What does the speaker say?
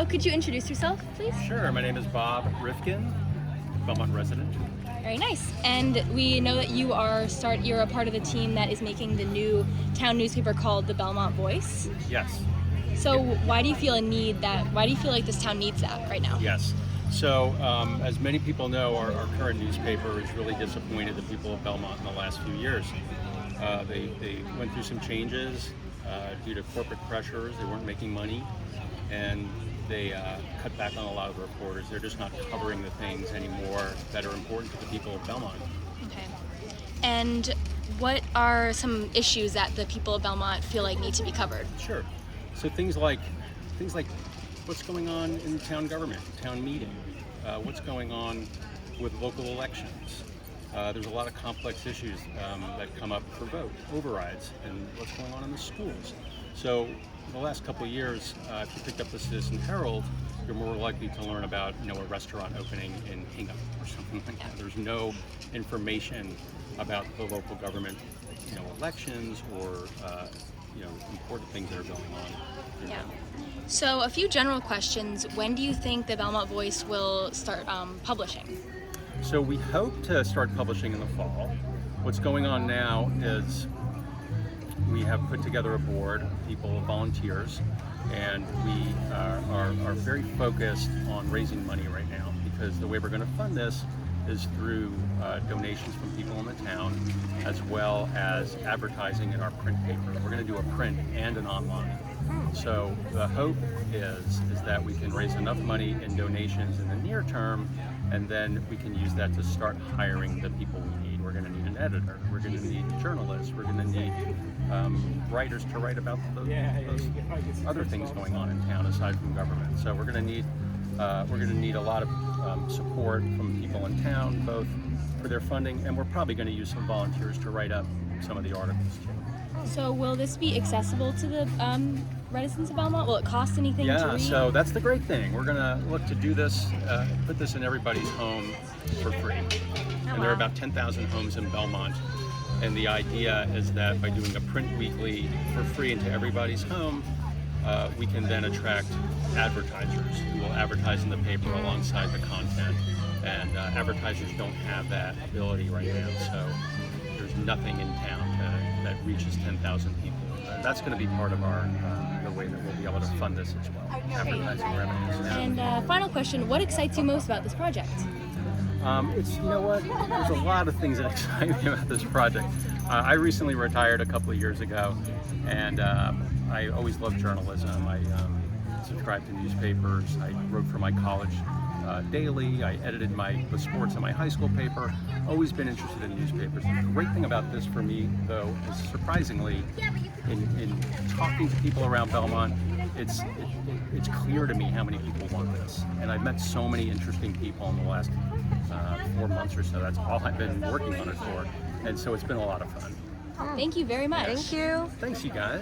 So could you introduce yourself, please? Sure, my name is Bob Rifkin, Belmont resident. Very nice. And we know that you're a part of the team that is making the new town newspaper called the Belmont Voice. Yes. So why do you feel like this town needs that right now? Yes. So, as many people know, our current newspaper is really disappointed the people of Belmont in the last few years. They went through some changes due to corporate pressures. They weren't making money, and they cut back on a lot of the reporters. They're just not covering the things anymore that are important to the people of Belmont. Okay. And what are some issues that the people of Belmont feel like need to be covered? Sure. So things like what's going on in town government, town meeting, what's going on with local elections. There's a lot of complex issues that come up for vote, overrides, and what's going on in the schools. So the last couple of years, if you picked up the Citizen Herald, you're more likely to learn about a restaurant opening in Hingham or something like that. There's no information about the local government, elections or important things that are going on. Yeah. So a few general questions. When do you think the Belmont Voice will start publishing? So we hope to start publishing in the fall. What's going on now is we have put together a board of people, volunteers, and we are very focused on raising money right now, because the way we're going to fund this is through donations from people in the town, as well as advertising in our print paper. We're going to do a print and an online. So the hope is that we can raise enough money in donations in the near term, and then we can use that to start hiring the people we need. We're going to need an editor. We're going to need journalists. We're going to need writers to write about those other things going on in town aside from government. So we're going to need a lot of support from people in town, both for their funding, and we're probably going to use some volunteers to write up some of the articles too. So will this be accessible to the residents of Belmont? Will it cost anything to read? Yeah, so that's the great thing. We're going to look to do this, put this in everybody's home for free. And there are about 10,000 homes in Belmont. And the idea is that by doing a print weekly for free into everybody's home, we can then attract advertisers who will advertise in the paper alongside the content. And advertisers don't have that ability right now, so there's nothing in town that reaches 10,000 people. That's going to be part of the way that we'll be able to fund this as well, advertising revenues. And final question, what excites you most about this project? There's a lot of things that excite me about this project. I recently retired a couple of years ago, and I always loved journalism. I subscribed to newspapers. I wrote for my college daily. I edited the sports in my high school paper. Always been interested in newspapers. The great thing about this for me, though, is surprisingly, in talking to people around Belmont, it's clear to me how many people want this. And I've met so many interesting people in the last 4 months or so. That's all I've been working on it for. And so it's been a lot of fun. Thank you very much. Thank you. Thanks, you guys.